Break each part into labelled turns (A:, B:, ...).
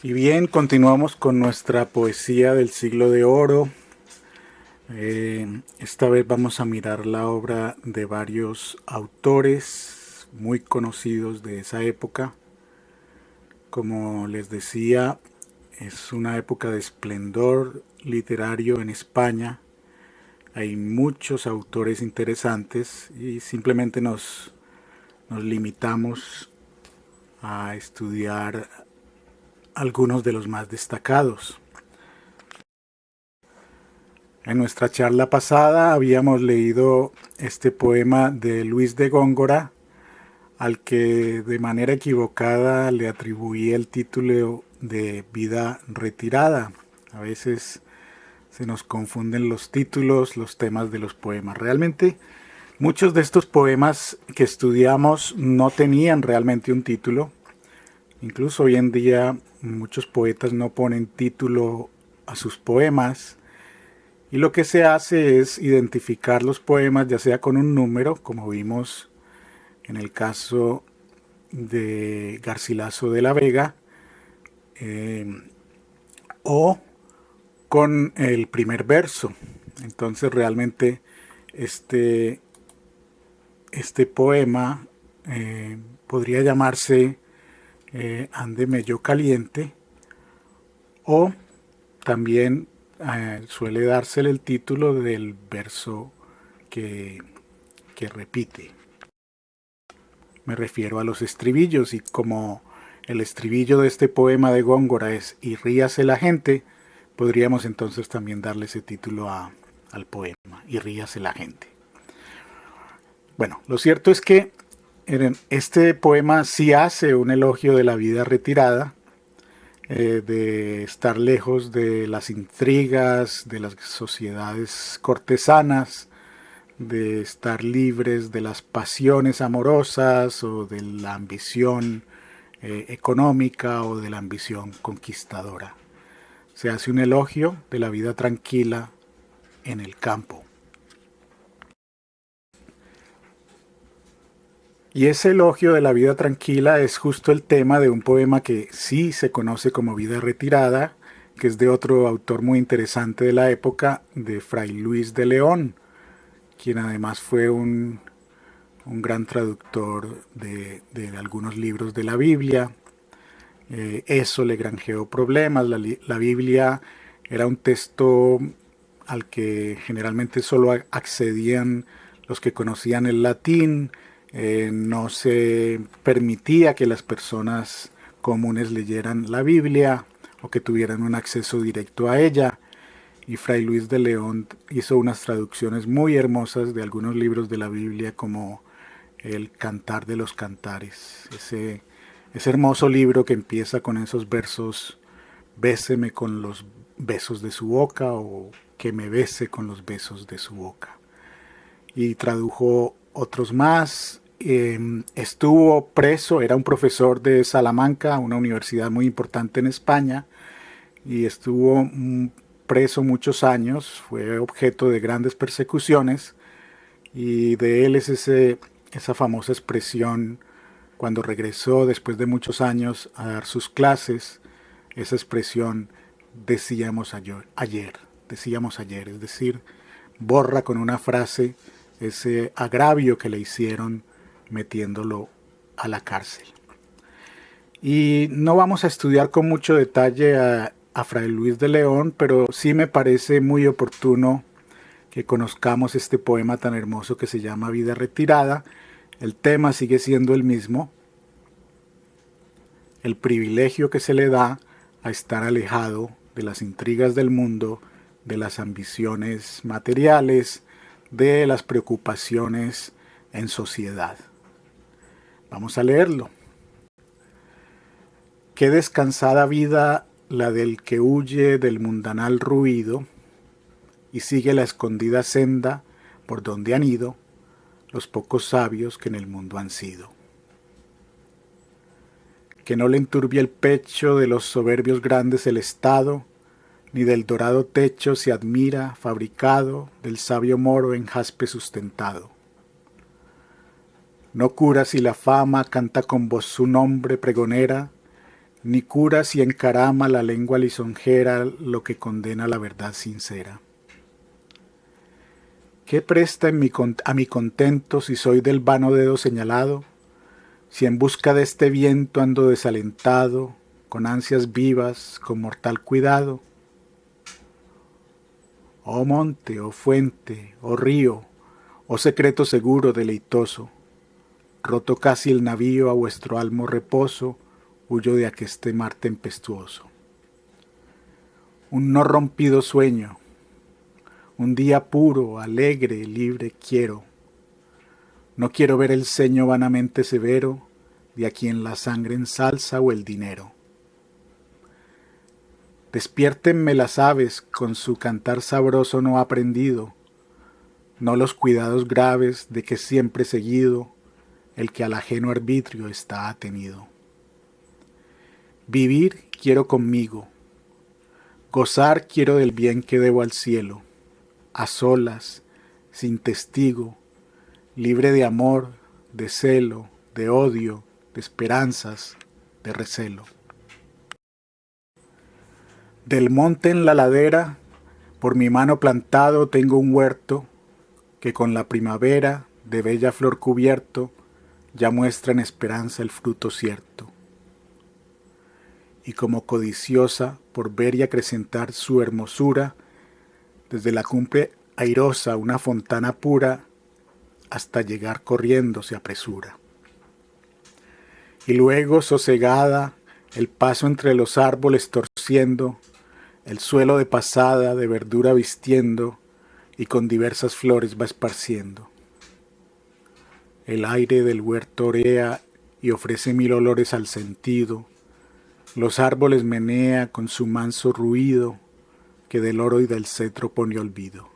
A: Y bien, continuamos con nuestra poesía del siglo de oro. Esta vez vamos a mirar la obra de varios autores muy conocidos de esa época. Como les decía, es una época de esplendor literario en España. Hay muchos autores interesantes y simplemente nos limitamos a estudiar algunos de los más destacados. En nuestra charla pasada habíamos leído este poema de Luis de Góngora, al que de manera equivocada le atribuí el título de Vida retirada. A veces se nos confunden los títulos, los temas de los poemas. Realmente muchos de estos poemas que estudiamos no tenían realmente un título. Incluso hoy en día muchos poetas no ponen título a sus poemas. Y lo que se hace es identificar los poemas, ya sea con un número, como vimos en el caso de Garcilaso de la Vega, eh, o con el primer verso. Entonces realmente este, este poema podría llamarse Ándeme yo caliente, o también suele dársele el título del verso que, que repite. Me refiero a los estribillos, y como el estribillo de este poema de Góngora es "y ríase la gente", podríamos entonces también darle ese título al poema, "y ríase la gente". Bueno, lo cierto es que este poema sí hace un elogio de la vida retirada, de estar lejos de las intrigas, de las sociedades cortesanas, de estar libres de las pasiones amorosas o de la ambición económica o de la ambición conquistadora. Se hace un elogio de la vida tranquila en el campo. Y ese elogio de la vida tranquila es justo el tema de un poema que sí se conoce como Vida retirada, que es de otro autor muy interesante de la época, de Fray Luis de León, quien además fue un gran traductor de algunos libros de la Biblia. Eso le granjeó problemas. La Biblia era un texto al que generalmente solo accedían los que conocían el latín. No se permitía que las personas comunes leyeran la Biblia o que tuvieran un acceso directo a ella. Y Fray Luis de León hizo unas traducciones muy hermosas de algunos libros de la Biblia, como el Cantar de los Cantares, ese hermoso libro que empieza con esos versos: "Béseme con los besos de su boca", o "que me bese con los besos de su boca". Y tradujo otros más. Estuvo preso, era un profesor de Salamanca, una universidad muy importante en España, y estuvo preso muchos años, fue objeto de grandes persecuciones, y de él es esa famosa expresión cuando regresó después de muchos años a dar sus clases, esa expresión decíamos ayer, es decir, borra con una frase ese agravio que le hicieron metiéndolo a la cárcel. Y no vamos a estudiar con mucho detalle a Fray Luis de León, pero sí me parece muy oportuno que conozcamos este poema tan hermoso que se llama Vida retirada. El tema sigue siendo el mismo: el privilegio que se le da a estar alejado de las intrigas del mundo, de las ambiciones materiales, de las preocupaciones en sociedad. Vamos a leerlo. Qué descansada vida la del que huye del mundanal ruido y sigue la escondida senda por donde han ido los pocos sabios que en el mundo han sido. Que no le enturbie el pecho de los soberbios grandes el estado, ni del dorado techo se admira, fabricado del sabio moro en jaspe sustentado. No cura si la fama canta con voz su nombre pregonera, ni cura si encarama la lengua lisonjera lo que condena la verdad sincera. ¿Qué presta a mi contento si soy del vano dedo señalado? Si en busca de este viento ando desalentado, con ansias vivas, con mortal cuidado. Oh monte, oh fuente, oh río, oh secreto seguro, deleitoso, roto casi el navío a vuestro almo reposo, huyo de aqueste mar tempestuoso. Un no rompido sueño, un día puro, alegre, libre quiero. No quiero ver el ceño vanamente severo de a quien la sangre ensalza o el dinero. Despiértenme las aves con su cantar sabroso no aprendido, no los cuidados graves de que siempre seguido el que al ajeno arbitrio está atenido. Vivir quiero conmigo, gozar quiero del bien que debo al cielo, a solas, sin testigo, libre de amor, de celo, de odio, de esperanzas, de recelo. Del monte en la ladera, por mi mano plantado tengo un huerto, que con la primavera, de bella flor cubierto, ya muestra en esperanza el fruto cierto. Y como codiciosa por ver y acrecentar su hermosura, desde la cumbre airosa una fontana pura, hasta llegar corriendo se apresura. Y luego, sosegada, el paso entre los árboles torciendo, el suelo de pasada de verdura vistiendo, y con diversas flores va esparciendo. El aire del huerto orea y ofrece mil olores al sentido, los árboles menea con su manso ruido, que del oro y del cetro pone olvido.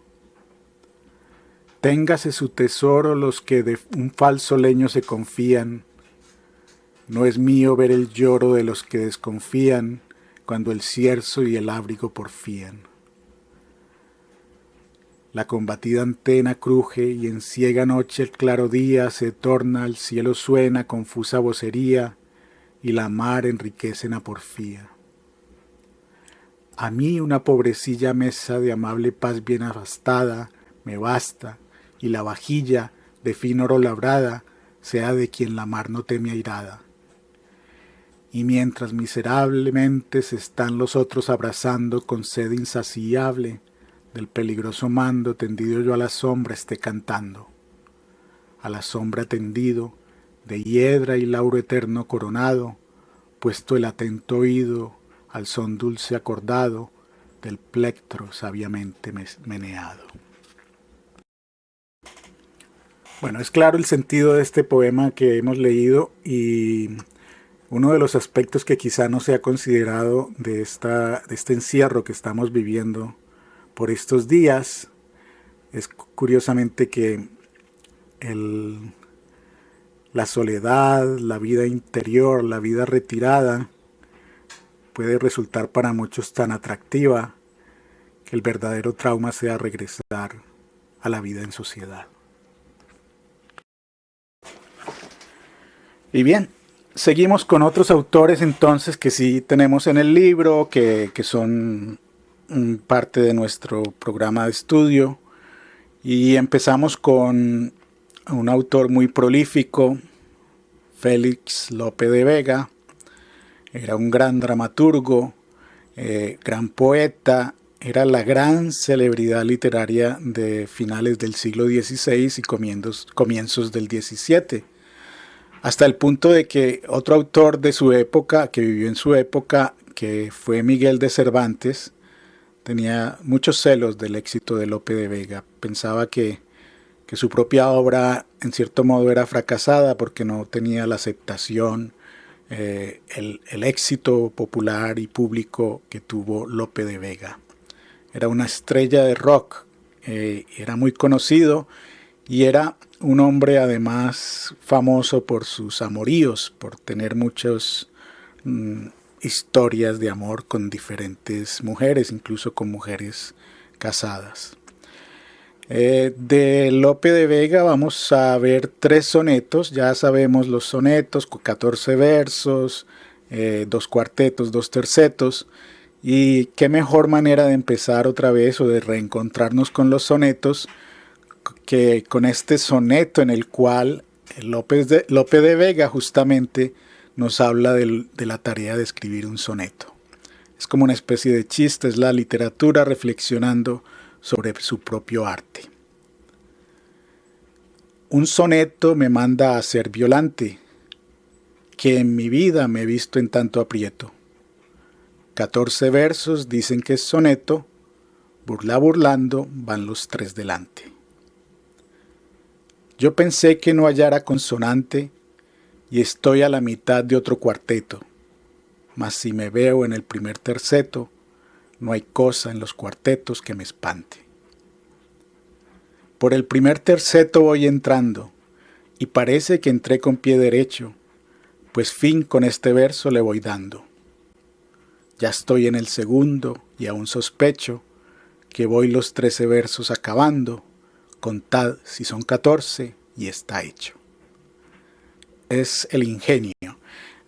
A: Téngase su tesoro los que de un falso leño se confían, no es mío ver el lloro de los que desconfían, cuando el cierzo y el abrigo porfían. La combatida antena cruje y en ciega noche el claro día se torna, al cielo suena confusa vocería y la mar enriquece en a porfía. A mí una pobrecilla mesa de amable paz bien abastada me basta, y la vajilla de fin oro labrada sea de quien la mar no teme airada. Y mientras miserablemente se están los otros abrazando con sed insaciable, del peligroso mando tendido yo a la sombra esté cantando. A la sombra tendido, de hiedra y lauro eterno coronado, puesto el atento oído al son dulce acordado del plectro sabiamente meneado. Bueno, es claro el sentido de este poema que hemos leído y uno de los aspectos que quizá no se ha considerado de este encierro que estamos viviendo por estos días es curiosamente que la soledad, la vida interior, la vida retirada puede resultar para muchos tan atractiva que el verdadero trauma sea regresar a la vida en sociedad. Y bien, seguimos con otros autores entonces que sí tenemos en el libro, que son parte de nuestro programa de estudio. Y empezamos con un autor muy prolífico, Félix Lope de Vega. Era un gran dramaturgo, gran poeta, era la gran celebridad literaria de finales del siglo XVI y comienzos del XVII. Hasta el punto de que otro autor de su época, que vivió en su época, que fue Miguel de Cervantes, tenía muchos celos del éxito de Lope de Vega. Pensaba que su propia obra en cierto modo era fracasada porque no tenía la aceptación, el éxito popular y público que tuvo Lope de Vega. Era una estrella de rock, era muy conocido y era un hombre además famoso por sus amoríos, por tener muchas historias de amor con diferentes mujeres, incluso con mujeres casadas. De Lope de Vega vamos a ver 3 sonetos, ya sabemos los sonetos con 14 versos, 2 cuartetos, 2 tercetos. Y qué mejor manera de empezar otra vez o de reencontrarnos con los sonetos que con este soneto en el cual Lope de Vega justamente nos habla de la tarea de escribir un soneto. Es como una especie de chiste, es la literatura reflexionando sobre su propio arte. Un soneto me manda a ser violante, que en mi vida me he visto en tanto aprieto. 14 versos dicen que es soneto, burlando van los 3 delante. Yo pensé que no hallara consonante y estoy a la mitad de otro cuarteto, mas si me veo en el primer terceto, no hay cosa en los cuartetos que me espante. Por el primer terceto voy entrando, y parece que entré con pie derecho, pues fin con este verso le voy dando. Ya estoy en el segundo, y aún sospecho que voy los 13 versos acabando, contad si son 14, y está hecho. Es el ingenio.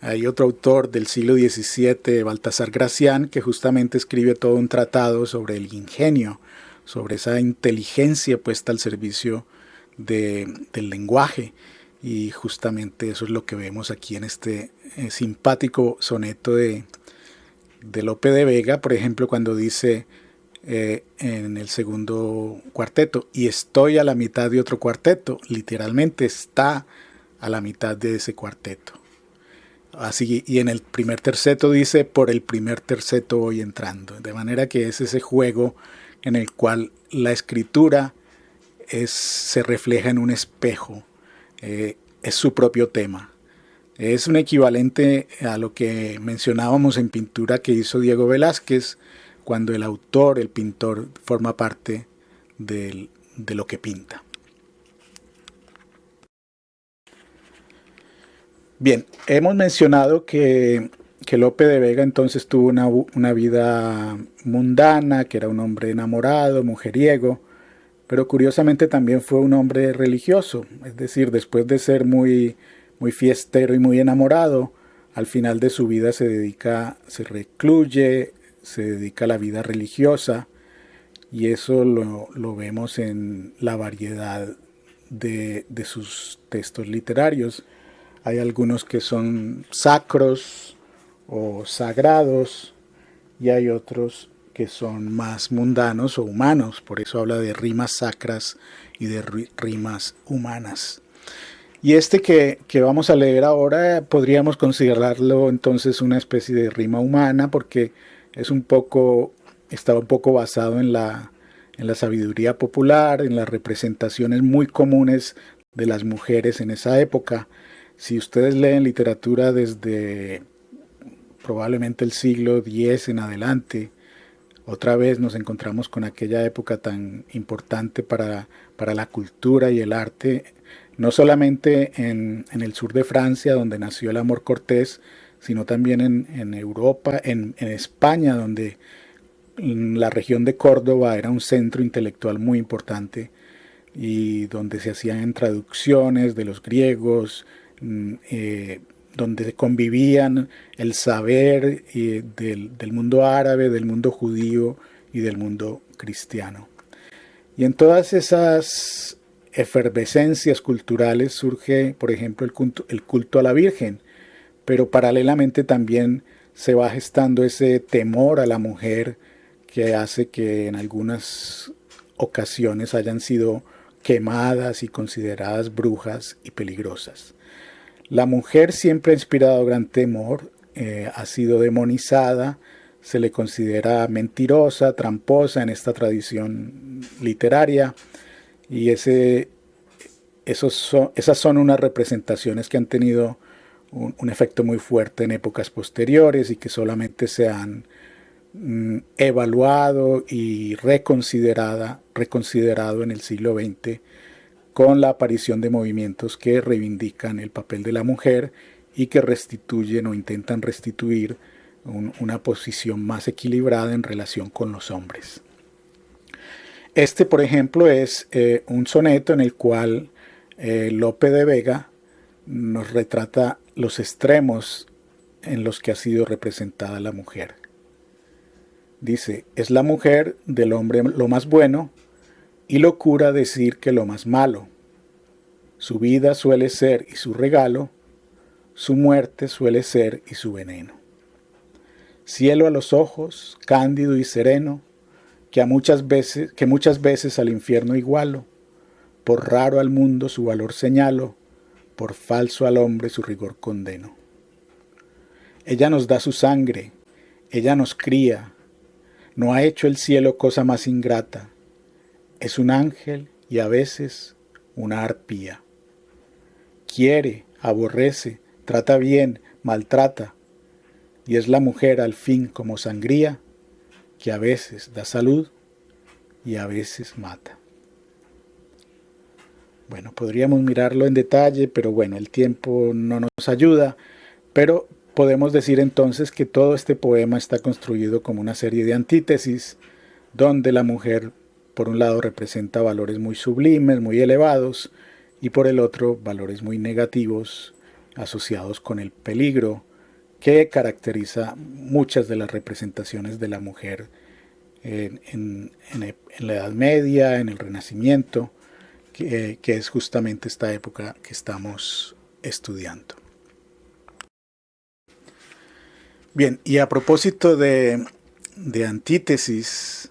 A: Hay otro autor del siglo XVII, Baltasar Gracián, que justamente escribe todo un tratado sobre el ingenio, sobre esa inteligencia puesta al servicio del lenguaje. Y justamente eso es lo que vemos aquí en este simpático soneto de Lope de Vega, por ejemplo, cuando dice en el segundo cuarteto, y estoy a la mitad de otro cuarteto, literalmente está a la mitad de ese cuarteto. Así, y en el primer terceto dice, por el primer terceto voy entrando, de manera que es ese juego en el cual la escritura se refleja en un espejo, es su propio tema. Es un equivalente a lo que mencionábamos en pintura que hizo Diego Velázquez, cuando el autor, el pintor, forma parte de lo que pinta. Bien, hemos mencionado que Lope de Vega entonces tuvo una vida mundana, que era un hombre enamorado, mujeriego, pero curiosamente también fue un hombre religioso, es decir, después de ser muy fiestero y muy enamorado, al final de su vida se recluye, se dedica a la vida religiosa, y eso lo vemos en la variedad de sus textos literarios. Hay algunos que son sacros o sagrados y hay otros que son más mundanos o humanos, por eso habla de rimas sacras y de rimas humanas. Y este que vamos a leer ahora podríamos considerarlo entonces una especie de rima humana porque estaba un poco basado en la sabiduría popular, en las representaciones muy comunes de las mujeres en esa época. Si ustedes leen literatura desde probablemente el siglo X en adelante, otra vez nos encontramos con aquella época tan importante para la cultura y el arte, no solamente en el sur de Francia, donde nació el amor cortés, sino también en Europa, en España, donde la región de Córdoba era un centro intelectual muy importante y donde se hacían traducciones de los griegos, donde convivían el saber del mundo árabe, del mundo judío y del mundo cristiano. Y en todas esas efervescencias culturales surge, por ejemplo, el culto a la Virgen, pero paralelamente también se va gestando ese temor a la mujer que hace que en algunas ocasiones hayan sido quemadas y consideradas brujas y peligrosas. La mujer siempre ha inspirado gran temor, ha sido demonizada, se le considera mentirosa, tramposa en esta tradición literaria y esas son unas representaciones que han tenido un efecto muy fuerte en épocas posteriores y que solamente se han evaluado y reconsiderado en el siglo XX con la aparición de movimientos que reivindican el papel de la mujer y que restituyen o intentan restituir una posición más equilibrada en relación con los hombres. Este, por ejemplo, es un soneto en el cual Lope de Vega nos retrata los extremos en los que ha sido representada la mujer. Dice, es la mujer del hombre lo más bueno y locura decir que lo más malo. Su vida suele ser y su regalo, su muerte suele ser y su veneno. Cielo a los ojos, cándido y sereno, que muchas veces al infierno igualo, por raro al mundo su valor señalo, por falso al hombre su rigor condeno. Ella nos da su sangre, ella nos cría, no ha hecho el cielo cosa más ingrata, es un ángel y a veces una arpía. Quiere, aborrece, trata bien, maltrata, y es la mujer al fin como sangría, que a veces da salud y a veces mata. Bueno, podríamos mirarlo en detalle, pero bueno, el tiempo no nos ayuda, pero podemos decir entonces que todo este poema está construido como una serie de antítesis, donde la mujer, por un lado, representa valores muy sublimes, muy elevados, y por el otro, valores muy negativos asociados con el peligro, que caracteriza muchas de las representaciones de la mujer en la Edad Media, en el Renacimiento, que es justamente esta época que estamos estudiando. Bien, y a propósito de antítesis,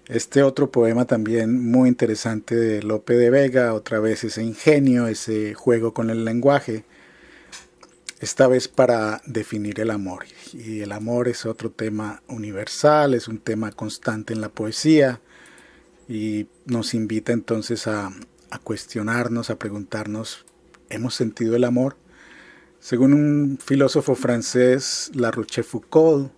A: este otro poema también muy interesante de Lope de Vega, otra vez ese ingenio, ese juego con el lenguaje, esta vez para definir el amor. Y el amor es otro tema universal, es un tema constante en la poesía y nos invita entonces a cuestionarnos, a preguntarnos, ¿hemos sentido el amor? Según un filósofo francés, La Rochefoucauld,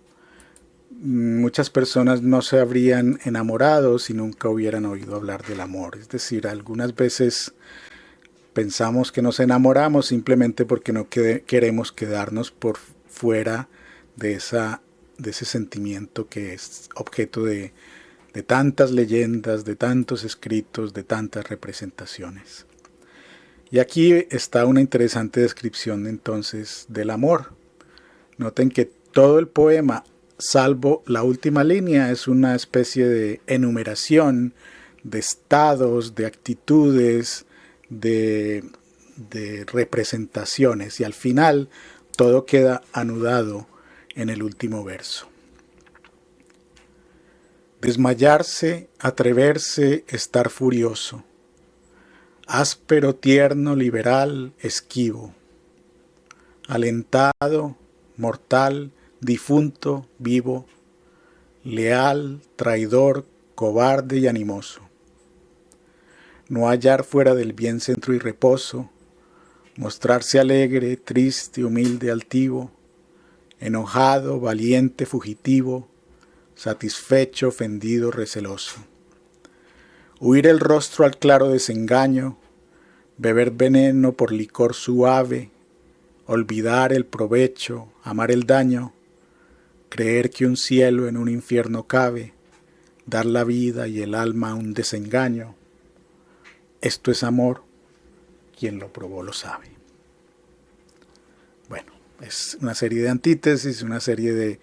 A: muchas personas no se habrían enamorado si nunca hubieran oído hablar del amor. Es decir, algunas veces pensamos que nos enamoramos simplemente porque no queremos quedarnos por fuera de ese sentimiento que es objeto de tantas leyendas, de tantos escritos, de tantas representaciones. Y aquí está una interesante descripción entonces del amor. Noten que todo el poema, salvo la última línea, es una especie de enumeración de estados, de actitudes, de representaciones, y al final todo queda anudado en el último verso. Desmayarse, atreverse, estar furioso, áspero, tierno, liberal, esquivo, alentado, mortal, difunto, vivo, leal, traidor, cobarde y animoso. No hallar fuera del bien centro y reposo, mostrarse alegre, triste, humilde, altivo, enojado, valiente, fugitivo, satisfecho, ofendido, receloso. Huir el rostro al claro desengaño, beber veneno por licor suave, olvidar el provecho, amar el daño, creer que un cielo en un infierno cabe, dar la vida y el alma a un desengaño. Esto es amor, quien lo probó lo sabe. Bueno, es una serie de antítesis, una serie de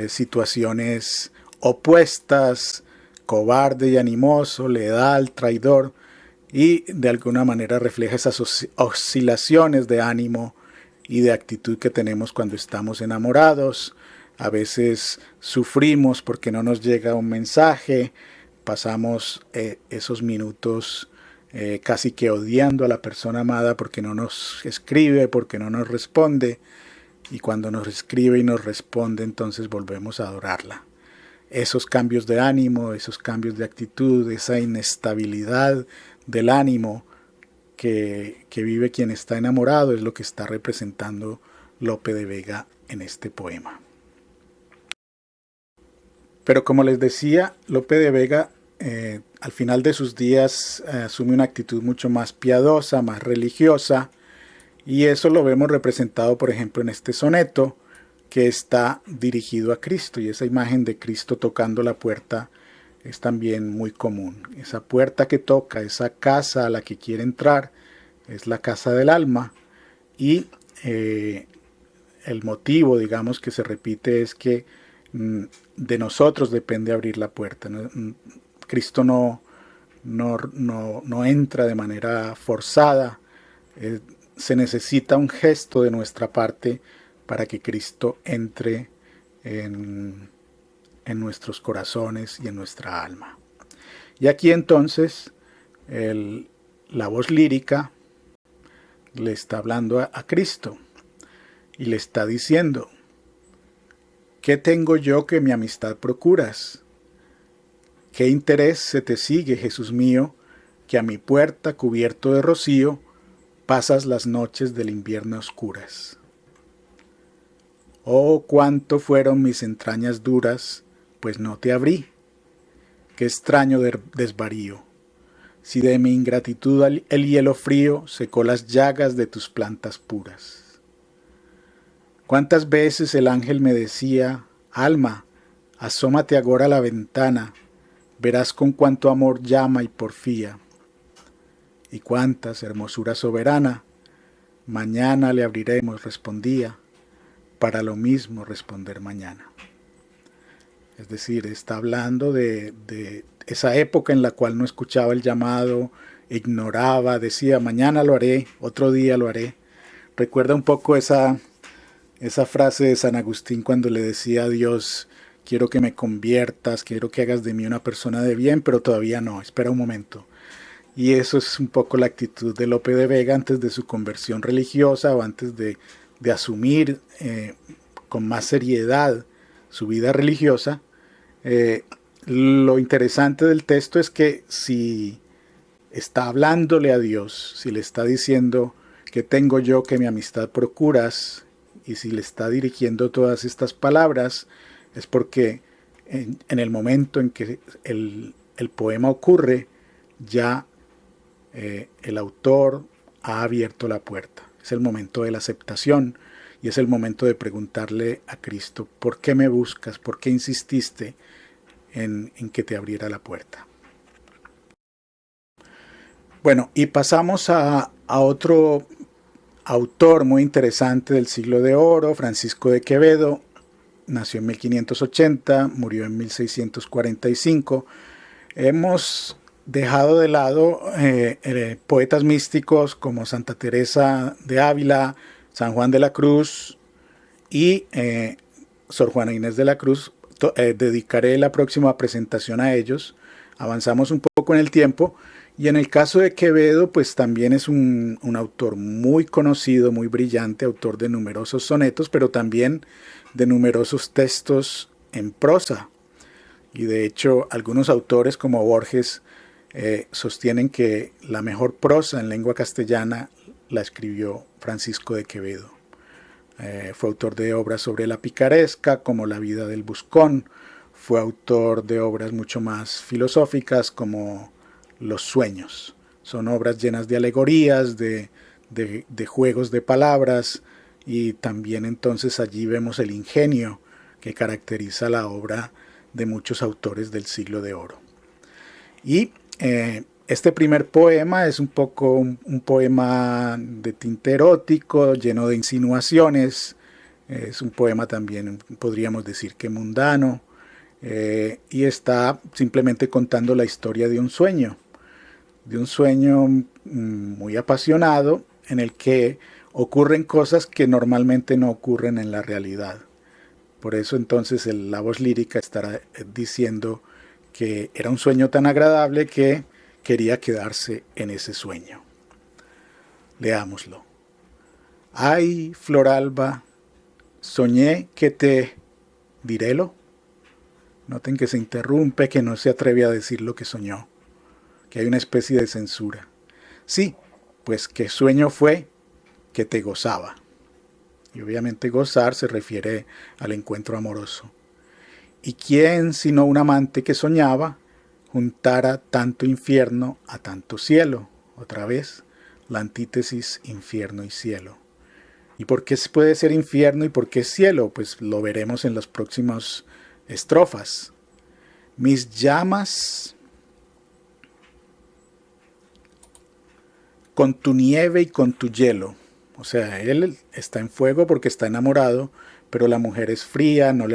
A: situaciones opuestas, cobarde y animoso, leal, traidor, y de alguna manera refleja esas oscilaciones de ánimo y de actitud que tenemos cuando estamos enamorados. A veces sufrimos porque no nos llega un mensaje, pasamos esos minutos casi que odiando a la persona amada porque no nos escribe, porque no nos responde, y cuando nos escribe y nos responde, entonces volvemos a adorarla. Esos cambios de ánimo, esos cambios de actitud, esa inestabilidad del ánimo que vive quien está enamorado es lo que está representando Lope de Vega en este poema. Pero como les decía, Lope de Vega al final de sus días asume una actitud mucho más piadosa, más religiosa, y eso lo vemos representado, por ejemplo, en este soneto que está dirigido a Cristo, y esa imagen de Cristo tocando la puerta es también muy común. Esa puerta que toca, esa casa a la que quiere entrar, es la casa del alma, y el motivo, digamos, que se repite es que de nosotros depende abrir la puerta. Cristo no entra de manera forzada. Se necesita un gesto de nuestra parte para que Cristo entre en nuestros corazones y en nuestra alma. Y aquí entonces la voz lírica le está hablando a Cristo y le está diciendo: ¿qué tengo yo que mi amistad procuras? ¿Qué interés se te sigue, Jesús mío, que a mi puerta, cubierto de rocío, pasas las noches del invierno oscuras? Oh, cuánto fueron mis entrañas duras, pues no te abrí. Qué extraño desvarío, si de mi ingratitud el hielo frío secó las llagas de tus plantas puras. Cuántas veces el ángel me decía: alma, asómate agora a la ventana, verás con cuánto amor llama y porfía. Y cuántas, hermosura soberana, mañana le abriremos, respondía, para lo mismo responder mañana. Es decir, está hablando de esa época en la cual no escuchaba el llamado, ignoraba, decía: mañana lo haré, otro día lo haré. Recuerda un poco esa frase de San Agustín cuando le decía a Dios: quiero que me conviertas, quiero que hagas de mí una persona de bien, pero todavía no, espera un momento. Y eso es un poco la actitud de Lope de Vega antes de su conversión religiosa o antes de asumir con más seriedad su vida religiosa. Lo interesante del texto es que si está hablándole a Dios, si le está diciendo: ¿qué tengo yo que mi amistad procuras? Y si le está dirigiendo todas estas palabras, es porque en el momento en que el poema ocurre, ya el autor ha abierto la puerta. Es el momento de la aceptación y es el momento de preguntarle a Cristo: ¿por qué me buscas? ¿Por qué insististe en que te abriera la puerta? Bueno, y pasamos a otro autor muy interesante del siglo de oro, Francisco de Quevedo. Nació en 1580, murió en 1645. Hemos dejado de lado poetas místicos como Santa Teresa de Ávila, San Juan de la Cruz y Sor Juana Inés de la Cruz. Dedicaré la próxima presentación a ellos. Avanzamos un poco en el tiempo. Y en el caso de Quevedo, pues también es un autor muy conocido, muy brillante, autor de numerosos sonetos, pero también de numerosos textos en prosa. Y de hecho, algunos autores como Borges sostienen que la mejor prosa en lengua castellana la escribió Francisco de Quevedo. Fue autor de obras sobre la picaresca, como La vida del buscón. Fue autor de obras mucho más filosóficas, como Los sueños. Son obras llenas de alegorías, de juegos de palabras, y también entonces allí vemos el ingenio que caracteriza la obra de muchos autores del siglo de oro. Y este primer poema es un poco un poema de tinte erótico, lleno de insinuaciones. Es un poema también, podríamos decir que mundano, y está simplemente contando la historia de un sueño muy apasionado en el que ocurren cosas que normalmente no ocurren en la realidad. Por eso entonces la voz lírica estará diciendo que era un sueño tan agradable que quería quedarse en ese sueño. Leámoslo. Ay, Floralba, soñé que te... ¿Dirélo? Noten que se interrumpe, que no se atreve a decir lo que soñó, que hay una especie de censura. Sí, pues qué sueño fue que te gozaba. Y obviamente gozar se refiere al encuentro amoroso. ¿Y quién, sino un amante que soñaba, juntara tanto infierno a tanto cielo? Otra vez, la antítesis infierno y cielo. ¿Y por qué puede ser infierno y por qué cielo? Pues lo veremos en las próximas estrofas. Mis llamas con tu nieve y con tu hielo. O sea, él está en fuego porque está enamorado, pero la mujer es fría, no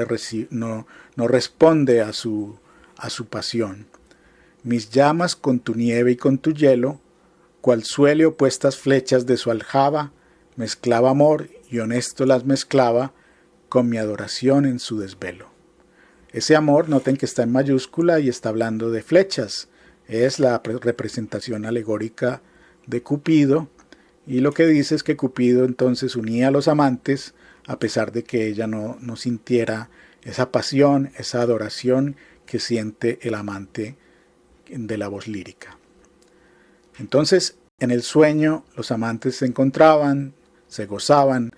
A: responde a su pasión. Mis llamas con tu nieve y con tu hielo, cual suele opuestas flechas de su aljaba, mezclaba amor y honesto las mezclaba con mi adoración en su desvelo. Ese amor, noten que está en mayúscula y está hablando de flechas. Es la representación alegórica de Cupido, y lo que dice es que Cupido entonces unía a los amantes a pesar de que ella no sintiera esa pasión, esa adoración que siente el amante de la voz lírica. Entonces, en el sueño, los amantes se encontraban, se gozaban,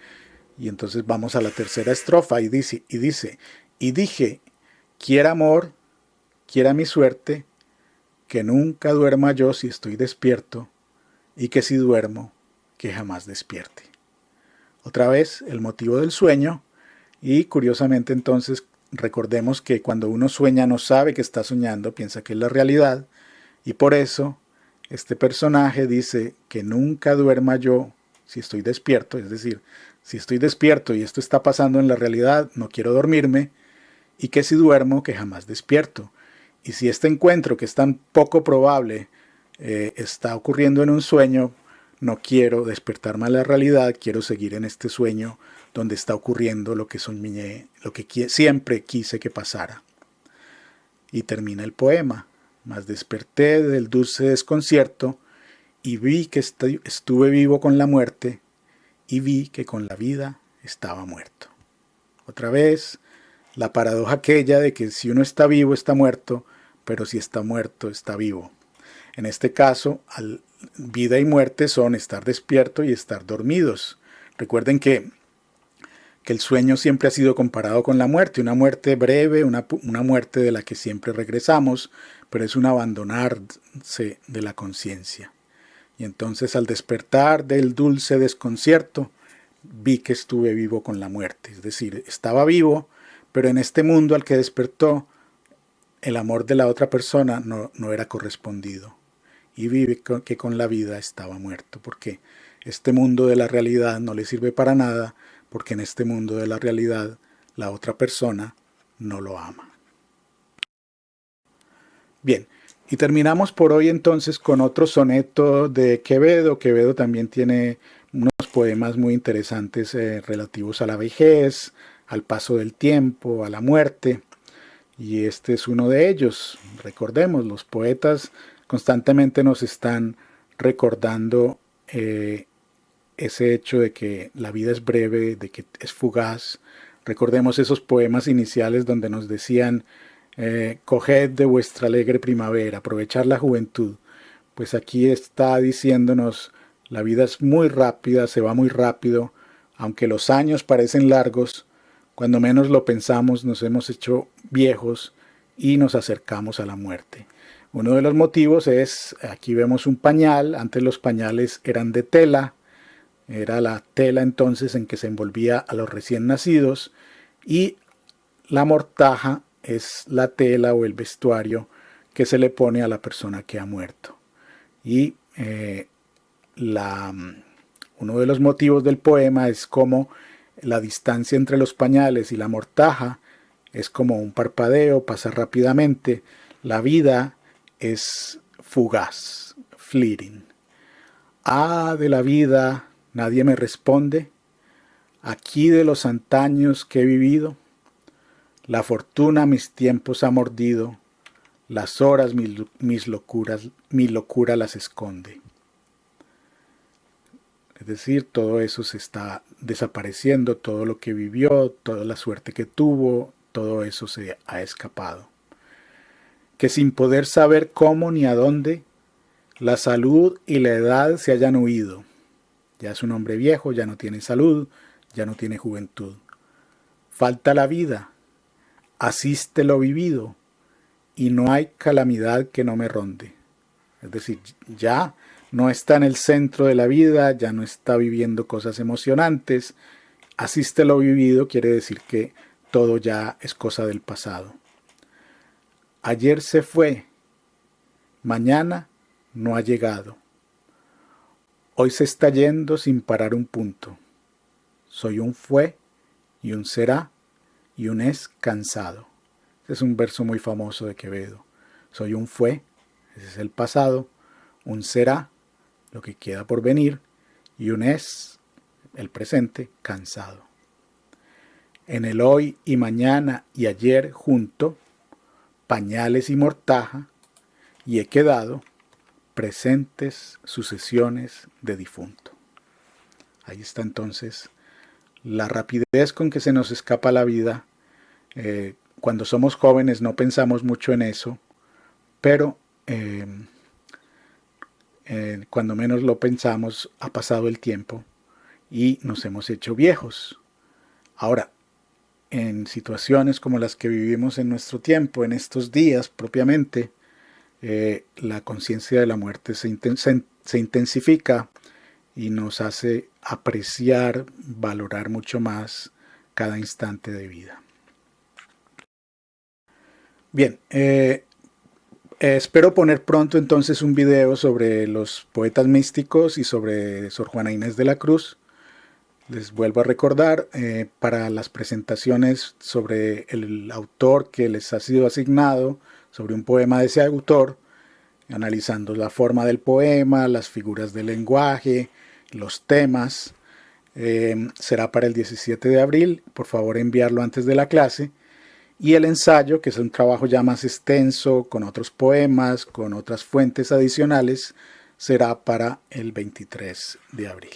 A: y entonces vamos a la tercera estrofa y dice, y dije, quiera amor, quiera mi suerte, que nunca duerma yo si estoy despierto, y que si duermo, que jamás despierte. Otra vez, el motivo del sueño, y curiosamente entonces recordemos que cuando uno sueña no sabe que está soñando, piensa que es la realidad, y por eso este personaje dice que nunca duerma yo si estoy despierto, es decir, si estoy despierto y esto está pasando en la realidad, no quiero dormirme, y que si duermo, que jamás despierto. Y si este encuentro, que es tan poco probable, está ocurriendo en un sueño, no quiero despertarme a la realidad, quiero seguir en este sueño donde está ocurriendo lo que soñé, lo que siempre quise que pasara. Y termina el poema. Mas desperté del dulce desconcierto y vi que estuve vivo con la muerte y vi que con la vida estaba muerto. Otra vez, la paradoja aquella de que si uno está vivo está muerto, pero si está muerto está vivo. En este caso, vida y muerte son estar despierto y estar dormidos. Recuerden que el sueño siempre ha sido comparado con la muerte, una muerte breve, una muerte de la que siempre regresamos, pero es un abandonarse de la conciencia. Y entonces al despertar del dulce desconcierto, vi que estuve vivo con la muerte, es decir, estaba vivo, pero en este mundo al que despertó, el amor de la otra persona no era correspondido. Y vi que con la vida estaba muerto, porque este mundo de la realidad no le sirve para nada, porque en este mundo de la realidad la otra persona no lo ama. Bien, y terminamos por hoy entonces con otro soneto de Quevedo. Quevedo también tiene unos poemas muy interesantes relativos a la vejez, al paso del tiempo, a la muerte, y este es uno de ellos. Recordemos, los poetas constantemente nos están recordando ese hecho de que la vida es breve, de que es fugaz. Recordemos esos poemas iniciales donde nos decían, coged de vuestra alegre primavera, aprovechar la juventud. Pues aquí está diciéndonos, la vida es muy rápida, se va muy rápido, aunque los años parecen largos, cuando menos lo pensamos nos hemos hecho viejos y nos acercamos a la muerte. Uno de los motivos es, aquí vemos un pañal, antes los pañales eran de tela, era la tela entonces en que se envolvía a los recién nacidos, y la mortaja es la tela o el vestuario que se le pone a la persona que ha muerto. Y uno de los motivos del poema es como la distancia entre los pañales y la mortaja es como un parpadeo, pasa rápidamente. La vida es fugaz, fleeting. Ah, de la vida nadie me responde, aquí de los antaños que he vivido, la fortuna mis tiempos ha mordido, las horas mi locura las esconde. Es decir, todo eso se está desapareciendo, todo lo que vivió, toda la suerte que tuvo, todo eso se ha escapado. Que sin poder saber cómo ni a dónde, la salud y la edad se hayan huido. Ya es un hombre viejo, ya no tiene salud, ya no tiene juventud. Falta la vida, asiste lo vivido, y no hay calamidad que no me ronde. Es decir, ya no está en el centro de la vida, ya no está viviendo cosas emocionantes. Asiste lo vivido quiere decir que todo ya es cosa del pasado. Ayer se fue, mañana no ha llegado. Hoy se está yendo sin parar un punto. Soy un fue y un será y un es cansado. Este es un verso muy famoso de Quevedo. Soy un fue, ese es el pasado, un será, lo que queda por venir, y un es, el presente, cansado. En el hoy y mañana y ayer junto, pañales y mortaja, y he quedado presentes sucesiones de difunto. Ahí está entonces la rapidez con que se nos escapa la vida. Cuando somos jóvenes no pensamos mucho en eso, pero cuando menos lo pensamos ha pasado el tiempo y nos hemos hecho viejos. Ahora, en situaciones como las que vivimos en nuestro tiempo, en estos días propiamente, la conciencia de la muerte se intensifica y nos hace apreciar, valorar mucho más cada instante de vida. Bien, espero poner pronto entonces un video sobre los poetas místicos y sobre Sor Juana Inés de la Cruz. Les vuelvo a recordar, para las presentaciones sobre el autor que les ha sido asignado, sobre un poema de ese autor, analizando la forma del poema, las figuras del lenguaje, los temas, será para el 17 de abril. Por favor, enviarlo antes de la clase. Y el ensayo, que es un trabajo ya más extenso, con otros poemas, con otras fuentes adicionales, será para el 23 de abril.